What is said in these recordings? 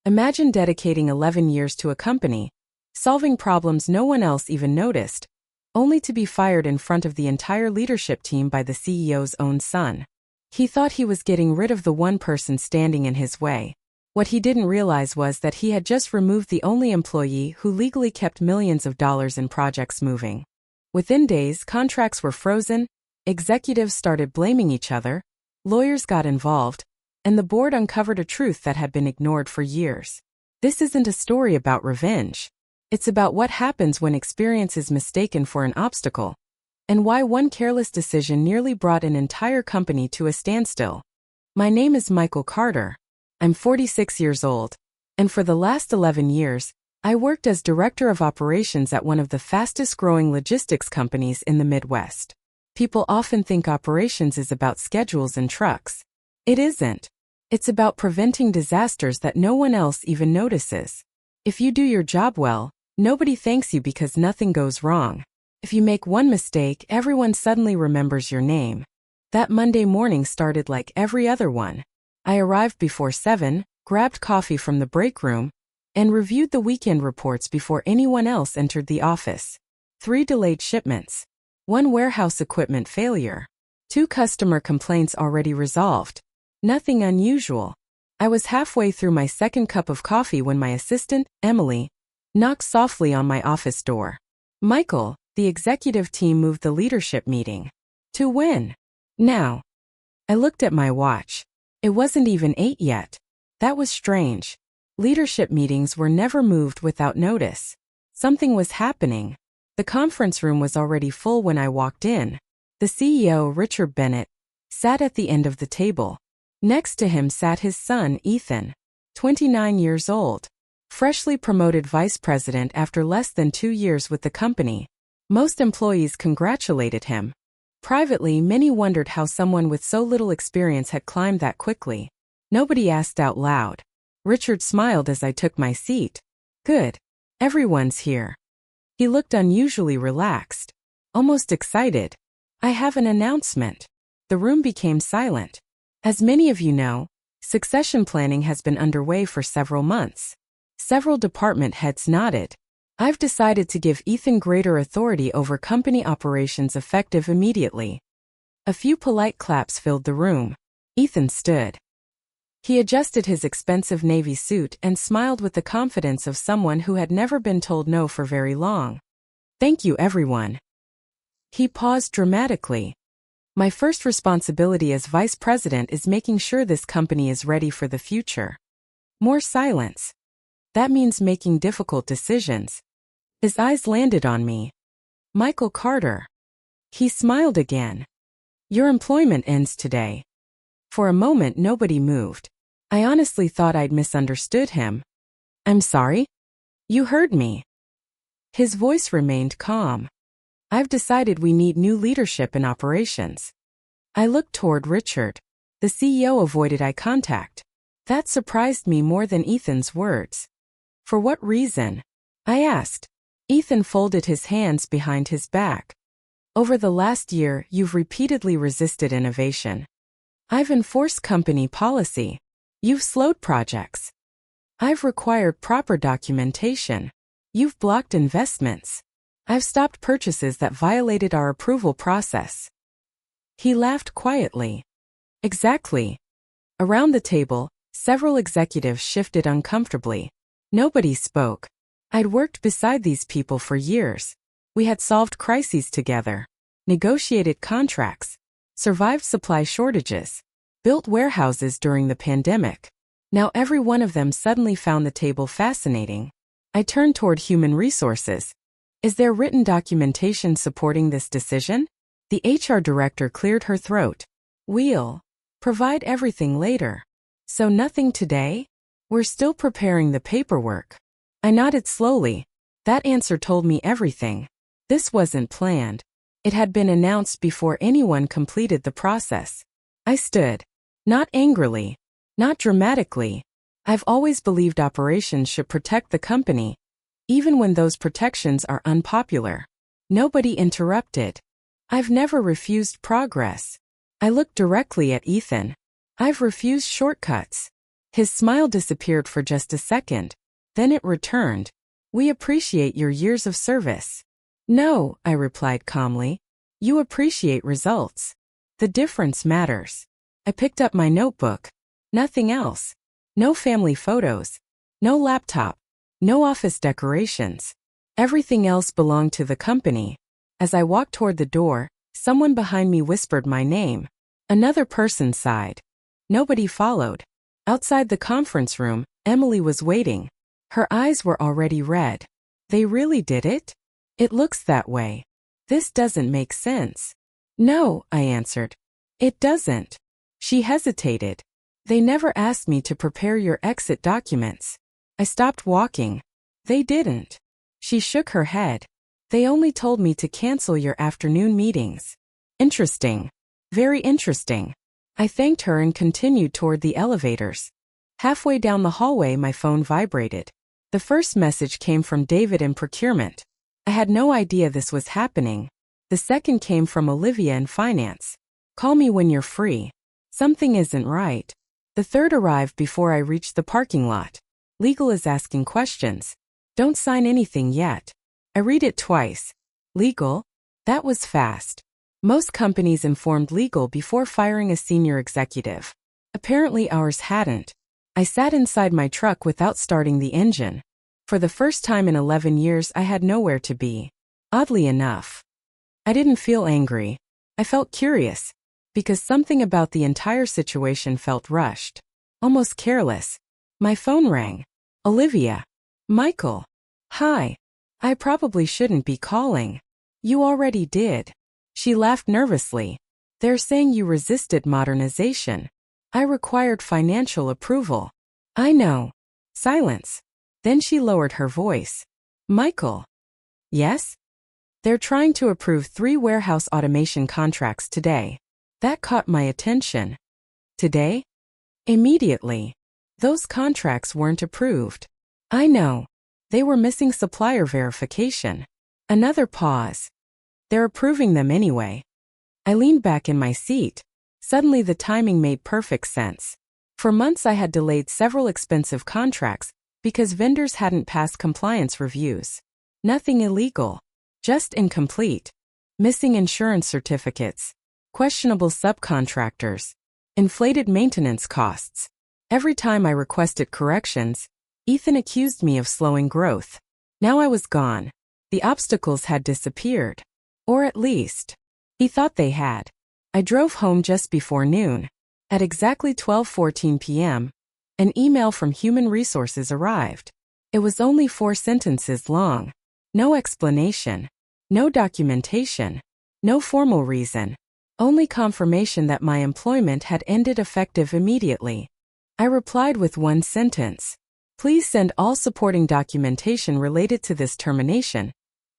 Imagine dedicating 11 years to a company, solving problems no one else even noticed, only to be fired in front of the entire leadership team by the CEO's own son. He thought he was getting rid of the one person standing in his way. What he didn't realize was that he had just removed the only employee who legally kept millions of dollars in projects moving. Within days, contracts were frozen, executives started blaming each other, lawyers got involved, and the board uncovered a truth that had been ignored for years. This isn't a story about revenge. It's about what happens when experience is mistaken for an obstacle, and why one careless decision nearly brought an entire company to a standstill. My name is Michael Carter. I'm 46 years old, and for the last 11 years, I worked as Director of Operations at one of the fastest-growing logistics companies in the Midwest. People often think operations is about schedules and trucks. It isn't. It's about preventing disasters that no one else even notices. If you do your job well, nobody thanks you because nothing goes wrong. If you make one mistake, everyone suddenly remembers your name. That Monday morning started like every other one. I arrived before 7, grabbed coffee from the break room, and reviewed the weekend reports before anyone else entered the office. 3 delayed shipments. 1 warehouse equipment failure. 2 customer complaints already resolved. Nothing unusual. I was halfway through my second cup of coffee when my assistant, Emily, knocked softly on my office door. Michael, the executive team moved the leadership meeting. To when? Now. I looked at my watch. It wasn't even 8 yet. That was strange. Leadership meetings were never moved without notice. Something was happening. The conference room was already full when I walked in. The CEO, Richard Bennett, sat at the end of the table. Next to him sat his son, Ethan, 29 years old, freshly promoted vice president after less than 2 years with the company. Most employees congratulated him. Privately, many wondered how someone with so little experience had climbed that quickly. Nobody asked out loud. Richard smiled as I took my seat. Good. Everyone's here. He looked unusually relaxed, almost excited. I have an announcement. The room became silent. As many of you know, succession planning has been underway for several months. Several department heads nodded. I've decided to give Ethan greater authority over company operations effective immediately. A few polite claps filled the room. Ethan stood. He adjusted his expensive navy suit and smiled with the confidence of someone who had never been told no for very long. Thank you, everyone. He paused dramatically. My first responsibility as vice president is making sure this company is ready for the future. More silence. That means making difficult decisions. His eyes landed on me. Michael Carter. He smiled again. Your employment ends today. For a moment, nobody moved. I honestly thought I'd misunderstood him. I'm sorry? You heard me. His voice remained calm. I've decided we need new leadership in operations. I looked toward Richard. The CEO avoided eye contact. That surprised me more than Ethan's words. For what reason? I asked. Ethan folded his hands behind his back. Over the last year, you've repeatedly resisted innovation. I've enforced company policy. You've slowed projects. I've required proper documentation. You've blocked investments. I've stopped purchases that violated our approval process. He laughed quietly. Exactly. Around the table, several executives shifted uncomfortably. Nobody spoke. I'd worked beside these people for years. We had solved crises together, negotiated contracts, survived supply shortages, built warehouses during the pandemic. Now every one of them suddenly found the table fascinating. I turned toward human resources. Is there written documentation supporting this decision? The HR director cleared her throat. We'll provide everything later. So nothing today? We're still preparing the paperwork. I nodded slowly. That answer told me everything. This wasn't planned. It had been announced before anyone completed the process. I stood. Not angrily. Not dramatically. I've always believed operations should protect the company, even when those protections are unpopular. Nobody interrupted. I've never refused progress. I looked directly at Ethan. I've refused shortcuts. His smile disappeared for just a second. Then it returned. "We appreciate your years of service." "No," I replied calmly. "You appreciate results. The difference matters." I picked up my notebook. Nothing else. No family photos. No laptop. No office decorations. Everything else belonged to the company. As I walked toward the door, someone behind me whispered my name. Another person sighed. Nobody followed. Outside the conference room, Emily was waiting. Her eyes were already red. "They really did it? It looks that way. This doesn't make sense." "No," I answered. "It doesn't." She hesitated. "They never asked me to prepare your exit documents." I stopped walking. "They didn't." She shook her head. "They only told me to cancel your afternoon meetings." "Interesting. Very interesting." I thanked her and continued toward the elevators. Halfway down the hallway, my phone vibrated. The first message came from David in procurement. I had no idea this was happening. The second came from Olivia in finance. "Call me when you're free. Something isn't right." The third arrived before I reached the parking lot. "Legal is asking questions. Don't sign anything yet." I read it twice. Legal? That was fast. Most companies informed legal before firing a senior executive. Apparently ours hadn't. I sat inside my truck without starting the engine. For the first time in 11 years, I had nowhere to be. Oddly enough, I didn't feel angry. I felt curious, because something about the entire situation felt rushed, almost careless. My phone rang. "Olivia." "Michael." "Hi. I probably shouldn't be calling." "You already did." She laughed nervously. "They're saying you resisted modernization. I required financial approval." "I know." Silence. Then she lowered her voice. "Michael." "Yes?" "They're trying to approve 3 warehouse automation contracts today." That caught my attention. "Today?" "Immediately. Those contracts weren't approved." "I know. They were missing supplier verification." Another pause. "They're approving them anyway." I leaned back in my seat. Suddenly the timing made perfect sense. For months I had delayed several expensive contracts because vendors hadn't passed compliance reviews. Nothing illegal. Just incomplete. Missing insurance certificates. Questionable subcontractors. Inflated maintenance costs. Every time I requested corrections, Ethan accused me of slowing growth. Now I was gone. The obstacles had disappeared. Or at least, he thought they had. I drove home just before noon. At exactly 12:14 p.m., an email from Human Resources arrived. It was only 4 sentences long. No explanation. No documentation. No formal reason. Only confirmation that my employment had ended effective immediately. I replied with one sentence. "Please send all supporting documentation related to this termination,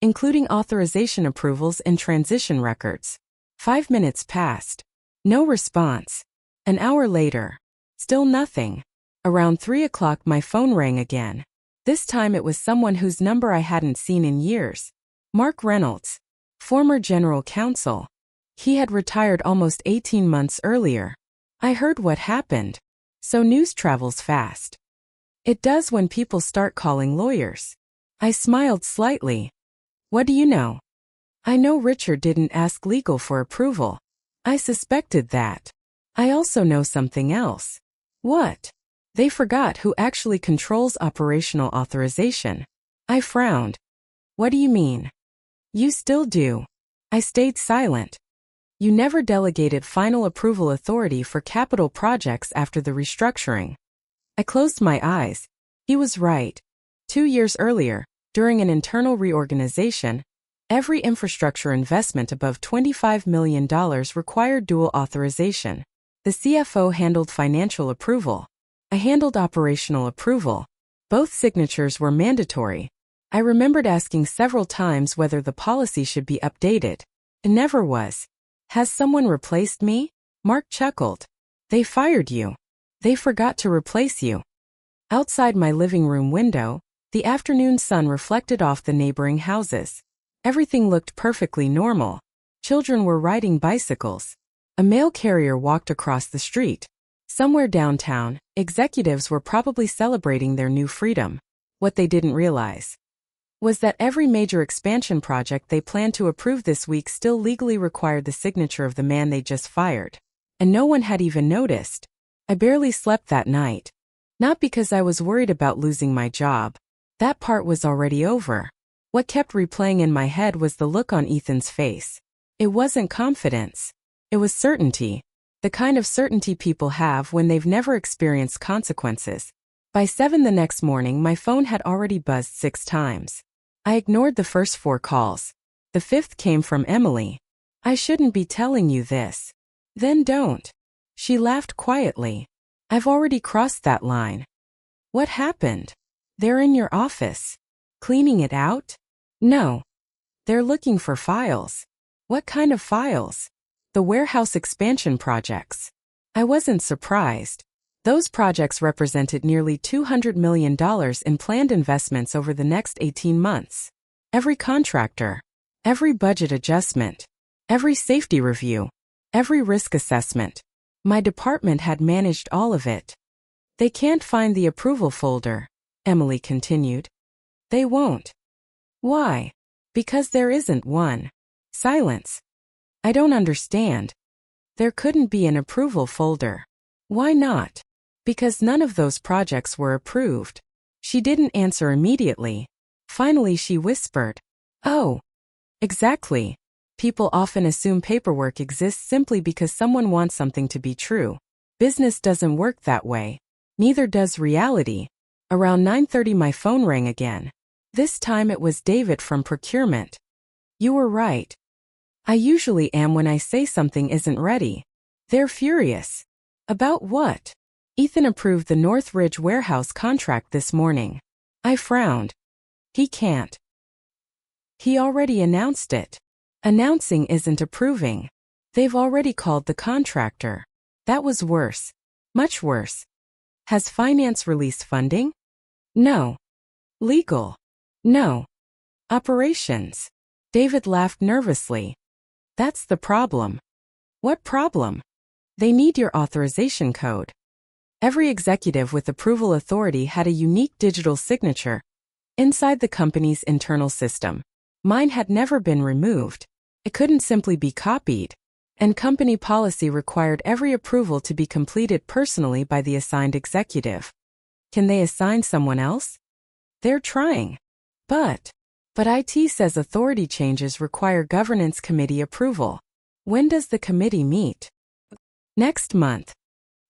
including authorization approvals and transition records." 5 minutes passed. No response. An hour later. Still nothing. Around 3 o'clock my phone rang again. This time it was someone whose number I hadn't seen in years. Mark Reynolds. Former general counsel. He had retired almost 18 months earlier. I heard what happened. So news travels fast. It does when people start calling lawyers. I smiled slightly. "What do you know?" "I know Richard didn't ask legal for approval." I suspected that. "I also know something else." "What?" "They forgot who actually controls operational authorization." I frowned. "What do you mean?" "You still do." I stayed silent. "You never delegated final approval authority for capital projects after the restructuring." I closed my eyes. He was right. 2 years earlier, during an internal reorganization, every infrastructure investment above $25 million required dual authorization. The CFO handled financial approval. I handled operational approval. Both signatures were mandatory. I remembered asking several times whether the policy should be updated. It never was. "Has someone replaced me?" Mark chuckled. "They fired you. They forgot to replace you." Outside my living room window, the afternoon sun reflected off the neighboring houses. Everything looked perfectly normal. Children were riding bicycles. A mail carrier walked across the street. Somewhere downtown, executives were probably celebrating their new freedom. What they didn't realize was that every major expansion project they planned to approve this week still legally required the signature of the man they just fired. And no one had even noticed. I barely slept that night. Not because I was worried about losing my job. That part was already over. What kept replaying in my head was the look on Ethan's face. It wasn't confidence. It was certainty. The kind of certainty people have when they've never experienced consequences. By 7 the next morning, my phone had already buzzed 6 times. I ignored the first 4 calls. The 5th came from Emily. I shouldn't be telling you this. Then don't. She laughed quietly. I've already crossed that line. What happened? They're in your office. Cleaning it out? No. They're looking for files. What kind of files? The warehouse expansion projects. I wasn't surprised. Those projects represented nearly $200 million in planned investments over the next 18 months. Every contractor, every budget adjustment, every safety review, every risk assessment. My department had managed all of it. They can't find the approval folder, Emily continued. They won't. Why? Because there isn't one. Silence. I don't understand. There couldn't be an approval folder. Why not? Because none of those projects were approved. She didn't answer immediately. Finally she whispered, "Oh. Exactly. People often assume paperwork exists simply because someone wants something to be true. Business doesn't work that way. Neither does reality." Around 9:30 my phone rang again. This time it was David from procurement. "You were right. I usually am when I say something isn't ready." They're furious. About what? Ethan approved the North Ridge warehouse contract this morning. I frowned. He can't. He already announced it. Announcing isn't approving. They've already called the contractor. That was worse. Much worse. Has finance released funding? No. Legal? No. Operations? David laughed nervously. That's the problem. What problem? They need your authorization code. Every executive with approval authority had a unique digital signature inside the company's internal system. Mine had never been removed. It couldn't simply be copied. And company policy required every approval to be completed personally by the assigned executive. Can they assign someone else? They're trying. But IT says authority changes require governance committee approval. When does the committee meet? Next month.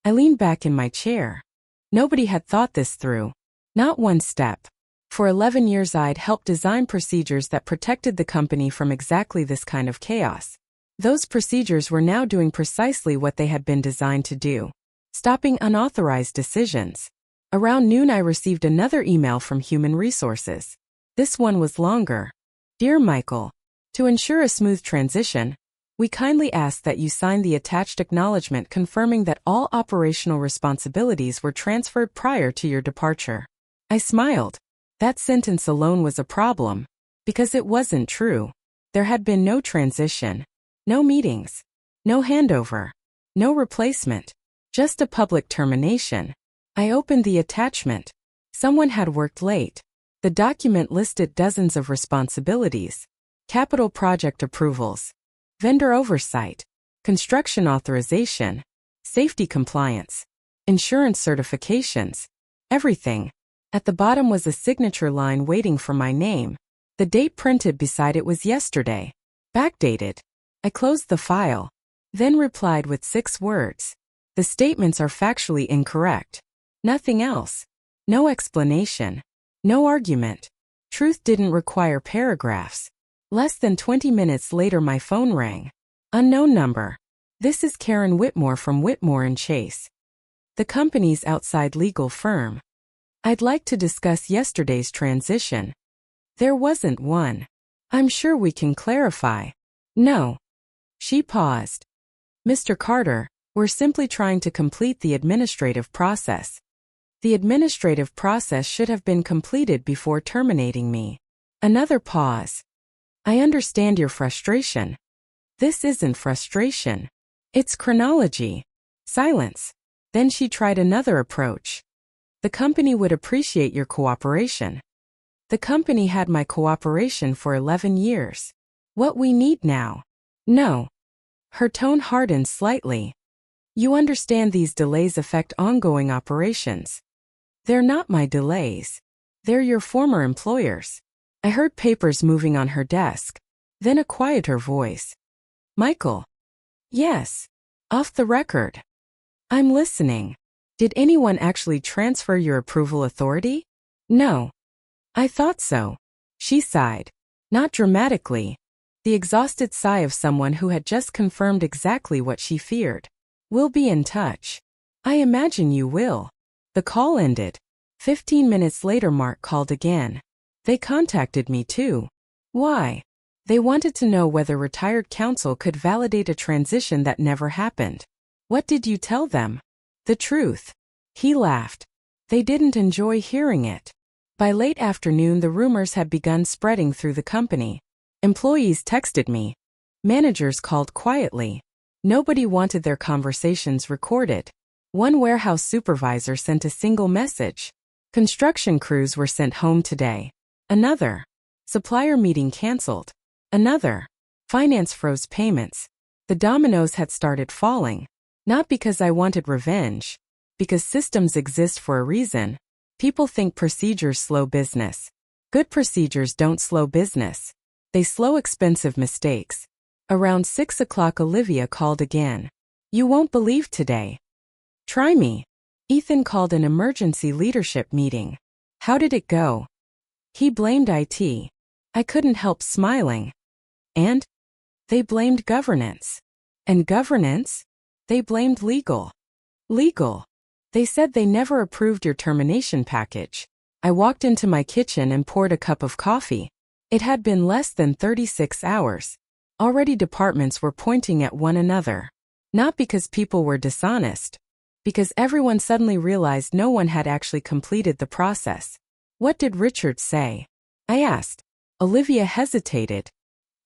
I leaned back in my chair. Nobody had thought this through. Not one step. For 11 years I'd helped design procedures that protected the company from exactly this kind of chaos. Those procedures were now doing precisely what they had been designed to do. Stopping unauthorized decisions. Around noon I received another email from Human Resources. This one was longer. Dear Michael, to ensure a smooth transition, we kindly ask that you sign the attached acknowledgement confirming that all operational responsibilities were transferred prior to your departure. I smiled. That sentence alone was a problem, because it wasn't true. There had been no transition, no meetings, no handover, no replacement, just a public termination. I opened the attachment. Someone had worked late. The document listed dozens of responsibilities: capital project approvals, vendor oversight, construction authorization, safety compliance, insurance certifications, everything. At the bottom was a signature line waiting for my name. The date printed beside it was yesterday. Backdated. I closed the file, then replied with 6 words. The statements are factually incorrect. Nothing else. No explanation. No argument. Truth didn't require paragraphs. Less than 20 minutes later my phone rang. Unknown number. This is Karen Whitmore from Whitmore & Chase, the company's outside legal firm. I'd like to discuss yesterday's transition. There wasn't one. I'm sure we can clarify. No. She paused. Mr. Carter, we're simply trying to complete the administrative process. The administrative process should have been completed before terminating me. Another pause. I understand your frustration. This isn't frustration. It's chronology. Silence. Then she tried another approach. The company would appreciate your cooperation. The company had my cooperation for 11 years. What we need now? No. Her tone hardened slightly. You understand these delays affect ongoing operations. They're not my delays. They're your former employers. I heard papers moving on her desk. Then a quieter voice. Michael. Yes. Off the record. I'm listening. Did anyone actually transfer your approval authority? No. I thought so. She sighed. Not dramatically. The exhausted sigh of someone who had just confirmed exactly what she feared. We'll be in touch. I imagine you will. The call ended. 15 minutes later, Mark called again. They contacted me too. Why? They wanted to know whether retired counsel could validate a transition that never happened. What did you tell them? The truth. He laughed. They didn't enjoy hearing it. By late afternoon, the rumors had begun spreading through the company. Employees texted me. Managers called quietly. Nobody wanted their conversations recorded. One warehouse supervisor sent a single message. Construction crews were sent home today. Another. Supplier meeting canceled. Another. Finance froze payments. The dominoes had started falling. Not because I wanted revenge. Because systems exist for a reason. People think procedures slow business. Good procedures don't slow business. They slow expensive mistakes. Around 6 o'clock, Olivia called again. You won't believe today. Try me. Ethan called an emergency leadership meeting. How did it go? He blamed IT. I couldn't help smiling. And? They blamed governance. And governance? They blamed legal. Legal. They said they never approved your termination package. I walked into my kitchen and poured a cup of coffee. It had been less than 36 hours. Already departments were pointing at one another. Not because people were dishonest. Because everyone suddenly realized no one had actually completed the process. What did Richard say? I asked. Olivia hesitated.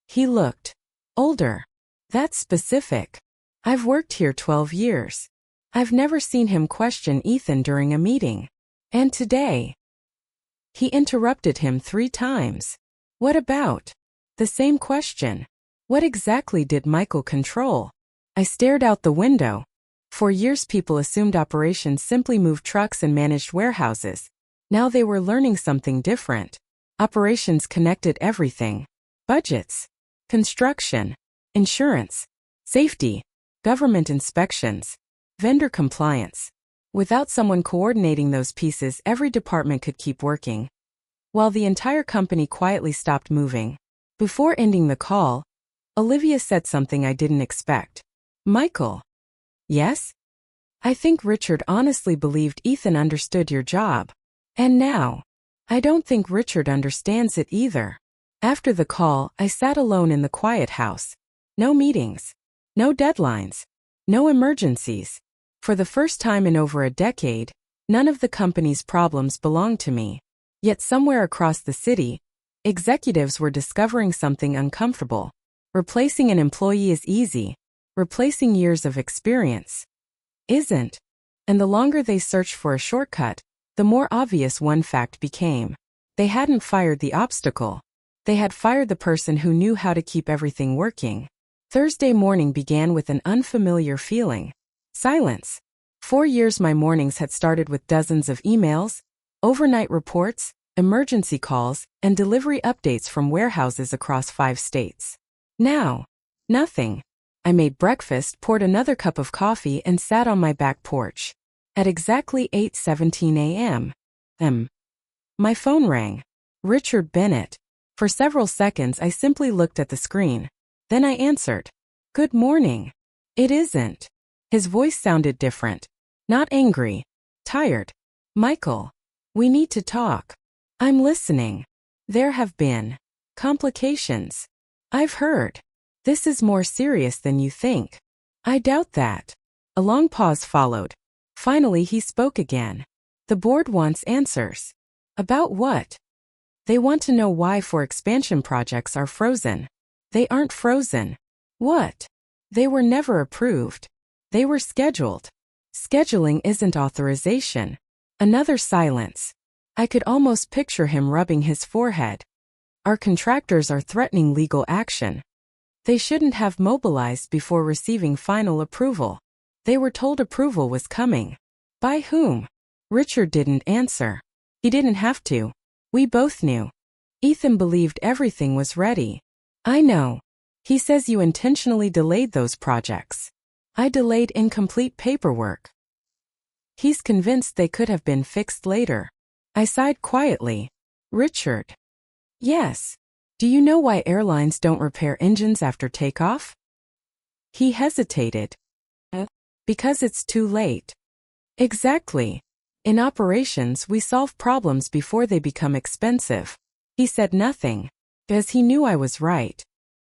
He looked older. That's specific. I've worked here 12 years. I've never seen him question Ethan during a meeting. And today? He interrupted him 3 times. What about? The same question. What exactly did Michael control? I stared out the window. For years people assumed operations simply moved trucks and managed warehouses. Now they were learning something different. Operations connected everything. Budgets. Construction. Insurance. Safety. Government inspections. Vendor compliance. Without someone coordinating those pieces, every department could keep working, while the entire company quietly stopped moving. Before ending the call, Olivia said something I didn't expect. Michael. Yes? I think Richard honestly believed Ethan understood your job. And now, I don't think Richard understands it either. After the call, I sat alone in the quiet house. No meetings. No deadlines. No emergencies. For the first time in over a decade, none of the company's problems belonged to me. Yet somewhere across the city, executives were discovering something uncomfortable. Replacing an employee is easy. Replacing years of experience isn't. And the longer they searched for a shortcut, the more obvious one fact became. They hadn't fired the obstacle. They had fired the person who knew how to keep everything working. Thursday morning began with an unfamiliar feeling. Silence. 4 years my mornings had started with dozens of emails, overnight reports, emergency calls, and delivery updates from warehouses across 5 states. Now, nothing. I made breakfast, poured another cup of coffee, and sat on my back porch. At exactly 8:17 a.m. My phone rang. Richard Bennett. For several seconds I simply looked at the screen. Then I answered. Good morning. It isn't. His voice sounded different. Not angry. Tired. Michael. We need to talk. I'm listening. There have been complications. I've heard. This is more serious than you think. I doubt that. A long pause followed. Finally he spoke again. The board wants answers. About what? They want to know why 4 expansion projects are frozen. They aren't frozen. What? They were never approved. They were scheduled. Scheduling isn't authorization. Another silence. I could almost picture him rubbing his forehead. Our contractors are threatening legal action. They shouldn't have mobilized before receiving final approval. They were told approval was coming. By whom? Richard didn't answer. He didn't have to. We both knew. Ethan believed everything was ready. I know. He says you intentionally delayed those projects. I delayed incomplete paperwork. He's convinced they could have been fixed later. I sighed quietly. Richard. Yes. Do you know why airlines don't repair engines after takeoff? He hesitated. Because it's too late. Exactly. In operations, we solve problems before they become expensive. He said nothing, as he knew I was right.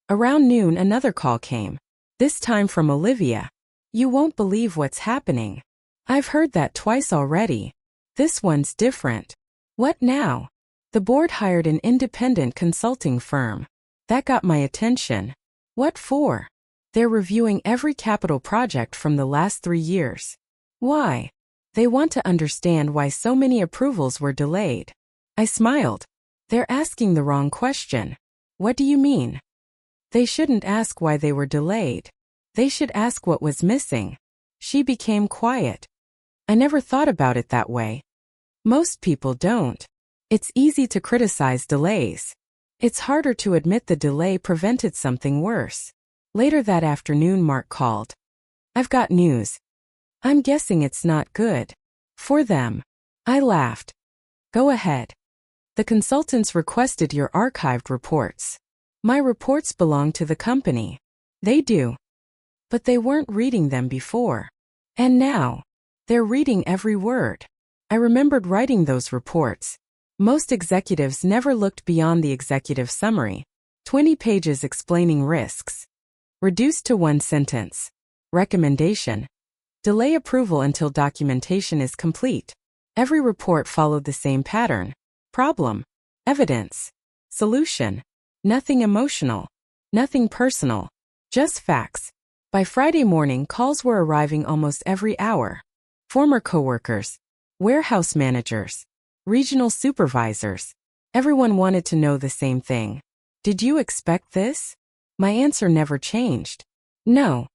Around noon, another call came. This time from Olivia. You won't believe what's happening. I've heard that twice already. This one's different. What now? The board hired an independent consulting firm. That got my attention. What for? They're reviewing every capital project from the last 3 years. Why? They want to understand why so many approvals were delayed. I smiled. They're asking the wrong question. What do you mean? They shouldn't ask why they were delayed. They should ask what was missing. She became quiet. I never thought about it that way. Most people don't. It's easy to criticize delays. It's harder to admit the delay prevented something worse. Later that afternoon, Mark called. I've got news. I'm guessing it's not good. For them. I laughed. Go ahead. The consultants requested your archived reports. My reports belong to the company. They do. But they weren't reading them before. And now, they're reading every word. I remembered writing those reports. Most executives never looked beyond the executive summary. 20 pages explaining risks. Reduced to 1 sentence. Recommendation. Delay approval until documentation is complete. Every report followed the same pattern. Problem. Evidence. Solution. Nothing emotional. Nothing personal. Just facts. By Friday morning, calls were arriving almost every hour. Former coworkers. Warehouse managers. Regional supervisors. Everyone wanted to know the same thing. Did you expect this? My answer never changed. No.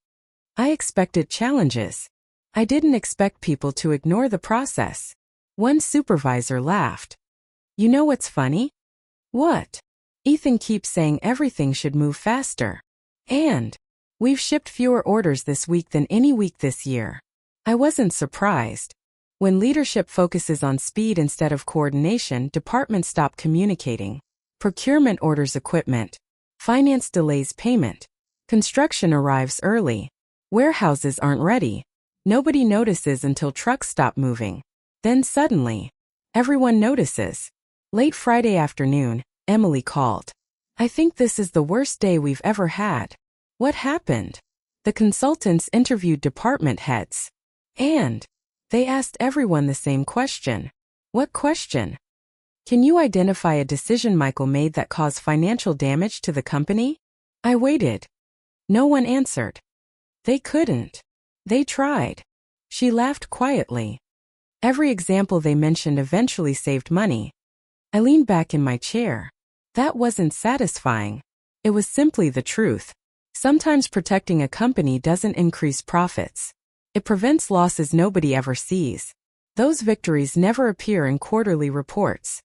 I expected challenges. I didn't expect people to ignore the process. One supervisor laughed. You know what's funny? What? Ethan keeps saying everything should move faster. And we've shipped fewer orders this week than any week this year. I wasn't surprised. When leadership focuses on speed instead of coordination, departments stop communicating. Procurement orders equipment. Finance delays payment. Construction arrives early. Warehouses aren't ready. Nobody notices until trucks stop moving. Then suddenly, everyone notices. Late Friday afternoon, Emily called. I think this is the worst day we've ever had. What happened? The consultants interviewed department heads. And they asked everyone the same question. What question? Can you identify a decision Michael made that caused financial damage to the company? I waited. No one answered. They couldn't. They tried. She laughed quietly. Every example they mentioned eventually saved money. I leaned back in my chair. That wasn't satisfying. It was simply the truth. Sometimes protecting a company doesn't increase profits. It prevents losses nobody ever sees. Those victories never appear in quarterly reports.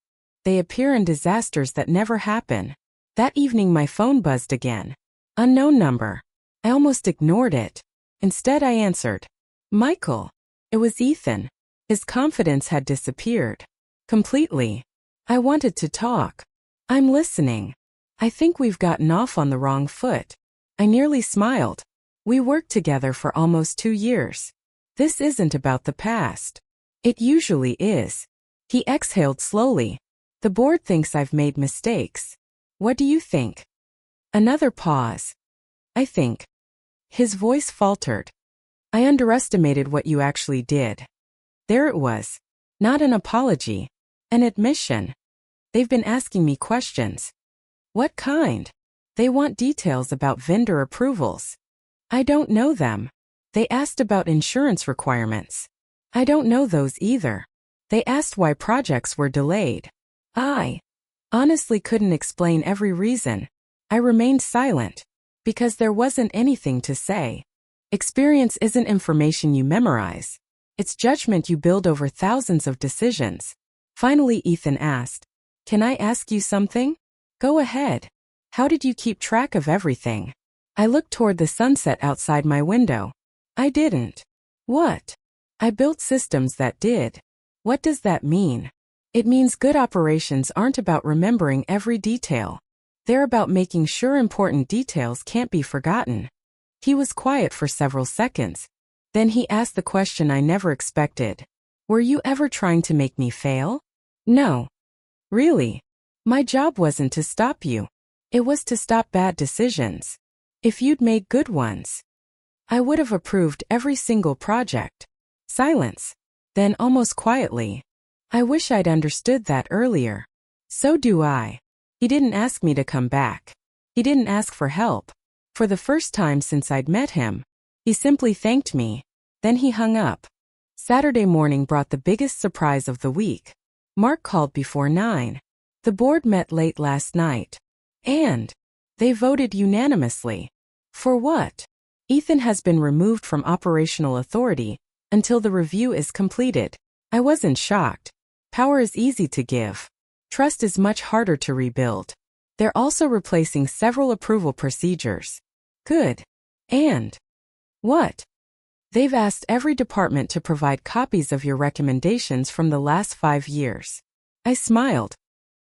They appear in disasters that never happen. That evening my phone buzzed again. Unknown number. I almost ignored it. Instead I answered. Michael. It was Ethan. His confidence had disappeared. Completely. I wanted to talk. I'm listening. I think we've gotten off on the wrong foot. I nearly smiled. We worked together for almost 2 years. This isn't about the past. It usually is. He exhaled slowly. The board thinks I've made mistakes. What do you think? Another pause. I think. His voice faltered. I underestimated what you actually did. There it was. Not an apology. An admission. They've been asking me questions. What kind? They want details about vendor approvals. I don't know them. They asked about insurance requirements. I don't know those either. They asked why projects were delayed. I honestly couldn't explain every reason. I remained silent, because there wasn't anything to say. Experience isn't information you memorize. It's judgment you build over thousands of decisions. Finally, Ethan asked, "Can I ask you something?" "Go ahead. How did you keep track of everything?" I looked toward the sunset outside my window. I didn't. What? I built systems that did. What does that mean? It means good operations aren't about remembering every detail. They're about making sure important details can't be forgotten. He was quiet for several seconds. Then he asked the question I never expected. "Were you ever trying to make me fail?" "No." "Really? My job wasn't to stop you. It was to stop bad decisions. If you'd made good ones, I would have approved every single project." Silence. Then almost quietly, "I wish I'd understood that earlier." "So do I." He didn't ask me to come back. He didn't ask for help. For the first time since I'd met him, he simply thanked me. Then he hung up. Saturday morning brought the biggest surprise of the week. Mark called before 9. The board met late last night. And they voted unanimously. For what? Ethan has been removed from operational authority until the review is completed. I wasn't shocked. Power is easy to give. Trust is much harder to rebuild. They're also replacing several approval procedures. Good. And what? They've asked every department to provide copies of your recommendations from the last 5 years. I smiled.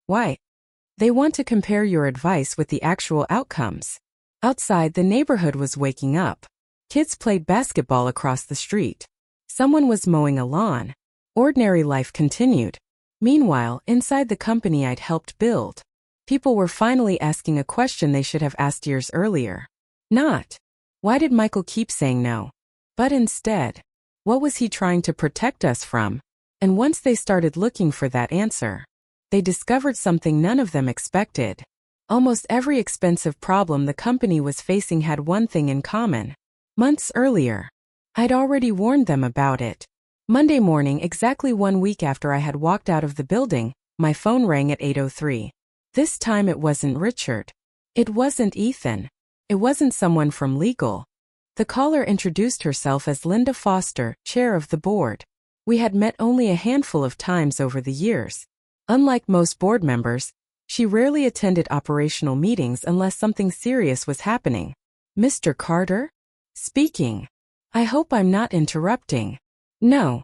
Why? They want to compare your advice with the actual outcomes. Outside, the neighborhood was waking up. Kids played basketball across the street. Someone was mowing a lawn. Ordinary life continued. Meanwhile, inside the company I'd helped build, people were finally asking a question they should have asked years earlier. Not, "Why did Michael keep saying no?" But instead, "What was he trying to protect us from?" And once they started looking for that answer, they discovered something none of them expected. Almost every expensive problem the company was facing had one thing in common. Months earlier, I'd already warned them about it. Monday morning, exactly 1 week after I had walked out of the building, my phone rang at 8:03. This time it wasn't Richard. It wasn't Ethan. It wasn't someone from legal. The caller introduced herself as Linda Foster, chair of the board. We had met only a handful of times over the years. Unlike most board members, she rarely attended operational meetings unless something serious was happening. "Mr. Carter?" "Speaking. I hope I'm not interrupting." "No.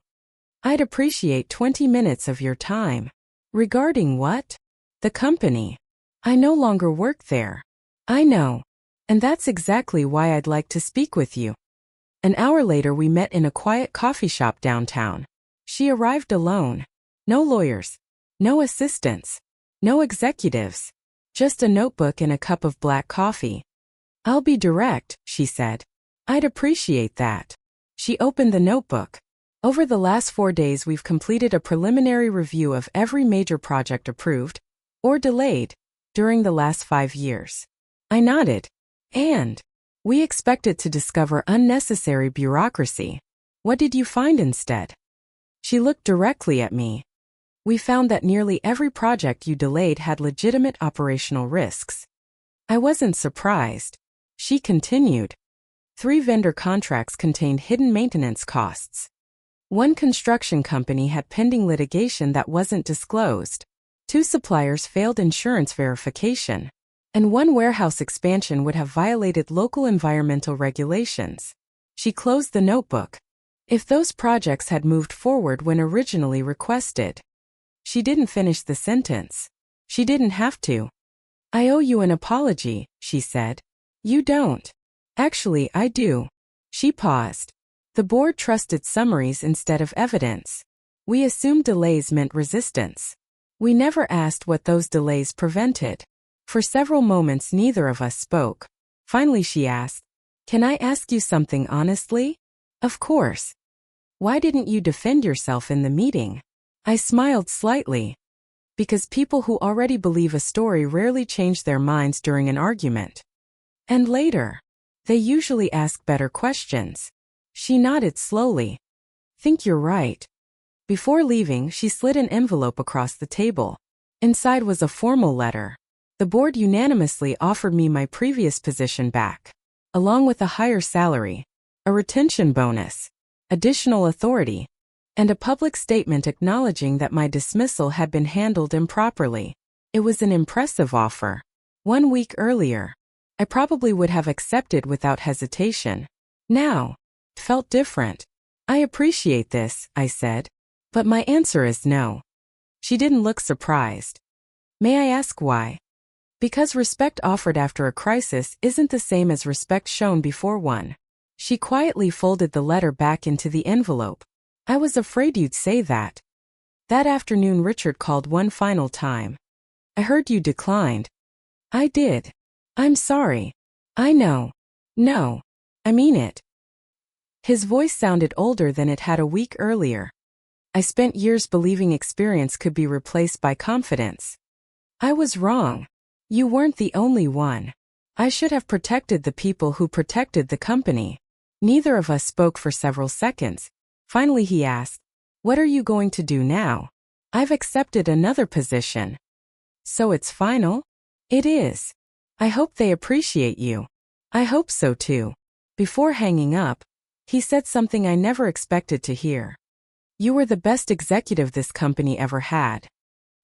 I'd appreciate 20 minutes of your time." "Regarding what?" "The company. I no longer work there." "I know. And that's exactly why I'd like to speak with you." An hour later we met in a quiet coffee shop downtown. She arrived alone. No lawyers. No assistants. No executives. Just a notebook and a cup of black coffee. "I'll be direct," she said. "I'd appreciate that." She opened the notebook. "Over the last 4 days we've completed a preliminary review of every major project approved, or delayed, during the last 5 years. I nodded. "And we expected to discover unnecessary bureaucracy. What did you find instead?" She looked directly at me. "We found that nearly every project you delayed had legitimate operational risks." I wasn't surprised. She continued. 3 vendor contracts contained hidden maintenance costs. 1 construction company had pending litigation that wasn't disclosed. 2 suppliers failed insurance verification. And 1 warehouse expansion would have violated local environmental regulations. She closed the notebook. If those projects had moved forward when originally requested. She didn't finish the sentence. She didn't have to. "I owe you an apology," she said. "You don't." "Actually, I do." She paused. "The board trusted summaries instead of evidence. We assumed delays meant resistance. We never asked what those delays prevented." For several moments neither of us spoke. Finally she asked, "Can I ask you something honestly?" "Of course." "Why didn't you defend yourself in the meeting?" I smiled slightly. "Because people who already believe a story rarely change their minds during an argument. And later, they usually ask better questions." She nodded slowly. Think you're right. Before leaving, she slid an envelope across the table. Inside was a formal letter. The board unanimously offered me my previous position back, along with a higher salary, a retention bonus, additional authority, and a public statement acknowledging that my dismissal had been handled improperly. It was an impressive offer. 1 week earlier, I probably would have accepted without hesitation. Now, it felt different. I appreciate this, I said, but my answer is no. She didn't look surprised. May I ask why? Because respect offered after a crisis isn't the same as respect shown before one. She quietly folded the letter back into the envelope. I was afraid you'd say that. That afternoon Richard called one final time. I heard you declined. I did. I'm sorry. I know. No. I mean it. His voice sounded older than it had a week earlier. I spent years believing experience could be replaced by confidence. I was wrong. You weren't the only one. I should have protected the people who protected the company. Neither of us spoke for several seconds. Finally he asked, "What are you going to do now?" "I've accepted another position." "So it's final?" "It is. I hope they appreciate you." "I hope so too." Before hanging up, he said something I never expected to hear. "You were the best executive this company ever had."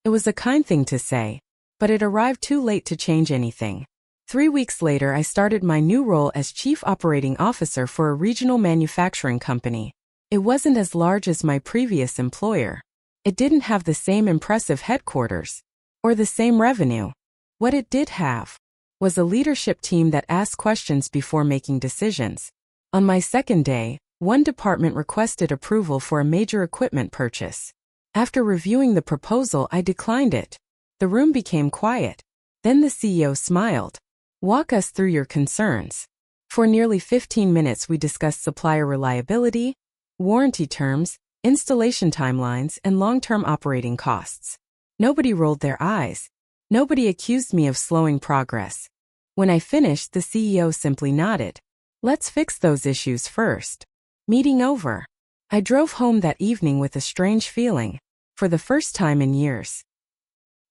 It was a kind thing to say, but it arrived too late to change anything. 3 weeks later I started my new role as Chief Operating Officer for a regional manufacturing company. It wasn't as large as my previous employer. It didn't have the same impressive headquarters, or the same revenue. What it did have was a leadership team that asked questions before making decisions. On my second day, one department requested approval for a major equipment purchase. After reviewing the proposal, I declined it. The room became quiet. Then the CEO smiled. "Walk us through your concerns." For nearly 15 minutes we discussed supplier reliability, warranty terms, installation timelines, and long-term operating costs. Nobody rolled their eyes. Nobody accused me of slowing progress. When I finished, the CEO simply nodded. "Let's fix those issues first." Meeting over. I drove home that evening with a strange feeling, for the first time in years.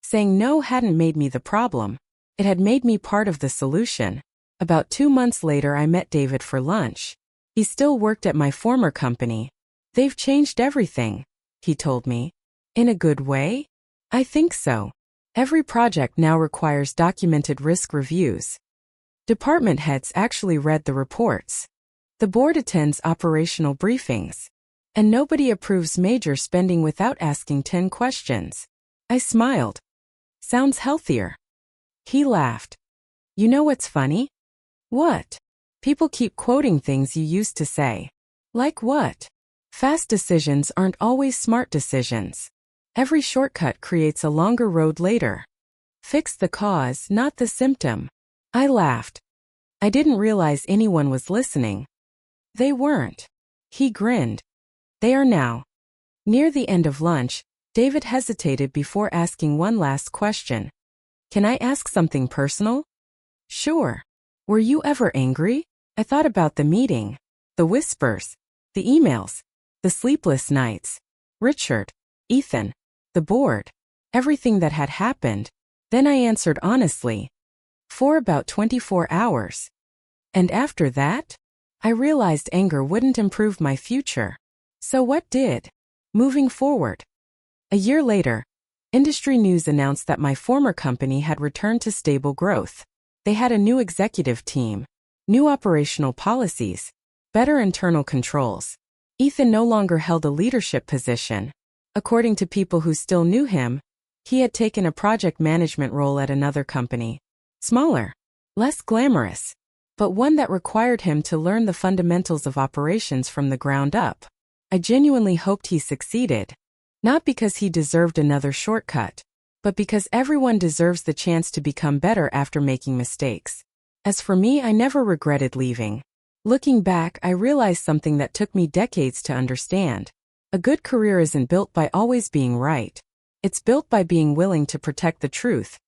Saying no hadn't made me the problem. It had made me part of the solution. About 2 months later I met David for lunch. He still worked at my former company. "They've changed everything," he told me. "In a good way?" "I think so. Every project now requires documented risk reviews. Department heads actually read the reports. The board attends operational briefings. And nobody approves major spending without asking 10 questions." I smiled. "Sounds healthier." He laughed. "You know what's funny?" "What?" "People keep quoting things you used to say." "Like what?" "Fast decisions aren't always smart decisions. Every shortcut creates a longer road later. Fix the cause, not the symptom." I laughed. I didn't realize anyone was listening. They weren't. He grinned. They are now. Near the end of lunch, David hesitated before asking one last question. "Can I ask something personal?" "Sure. Were you ever angry?" I thought about the meeting, the whispers, the emails, the sleepless nights, Richard, Ethan, the board, everything that had happened. Then I answered honestly. For about 24 hours. And after that, I realized anger wouldn't improve my future. So what did? Moving forward. A year later, industry news announced that my former company had returned to stable growth. They had a new executive team, new operational policies, better internal controls. Ethan no longer held a leadership position. According to people who still knew him, he had taken a project management role at another company. Smaller, less glamorous, but one that required him to learn the fundamentals of operations from the ground up. I genuinely hoped he succeeded. Not because he deserved another shortcut, but because everyone deserves the chance to become better after making mistakes. As for me, I never regretted leaving. Looking back, I realized something that took me decades to understand. A good career isn't built by always being right. It's built by being willing to protect the truth,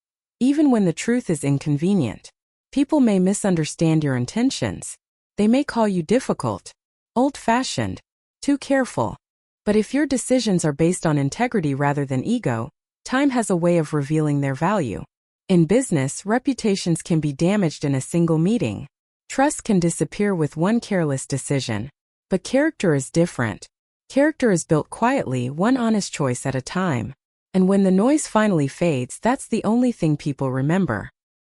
even when the truth is inconvenient. People may misunderstand your intentions. They may call you difficult. old-fashioned, too careful. But if your decisions are based on integrity rather than ego, time has a way of revealing their value. In business, reputations can be damaged in a single meeting. Trust can disappear with one careless decision. But character is different. Character is built quietly, one honest choice at a time. And when the noise finally fades, that's the only thing people remember.